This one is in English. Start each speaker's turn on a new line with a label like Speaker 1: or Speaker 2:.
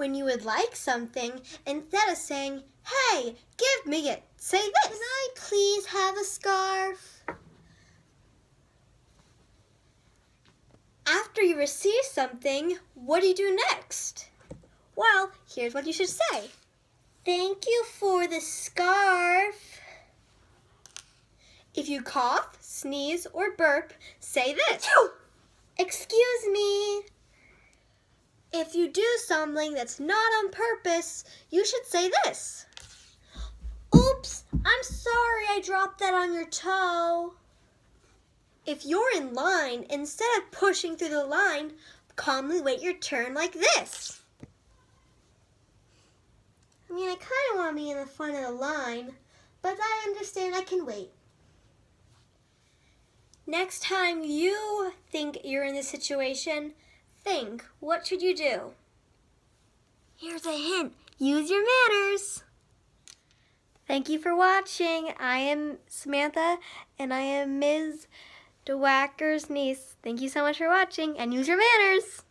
Speaker 1: when you would like something, instead of saying, "Hey, give me it," say this. "Can I please have a scarf?" After you receive something, what do you do next? Well, here's what you should say. "Thank you for the scarf." If you cough, sneeze, or burp, say this. "Excuse me." If you do something that's not on purpose, you should say this. "Oops, I'm sorry I dropped that on your toe." If you're in line, instead of pushing through the line, calmly wait your turn like this. I kind of want to be in the front of the line, but I understand I can wait. Next time you think you're in this situation, think, what should you do? Here's a hint. Use your manners. Thank you for watching. I am Samantha, and I am Ms. DeWacker's niece. Thank you so much for watching, and use your manners.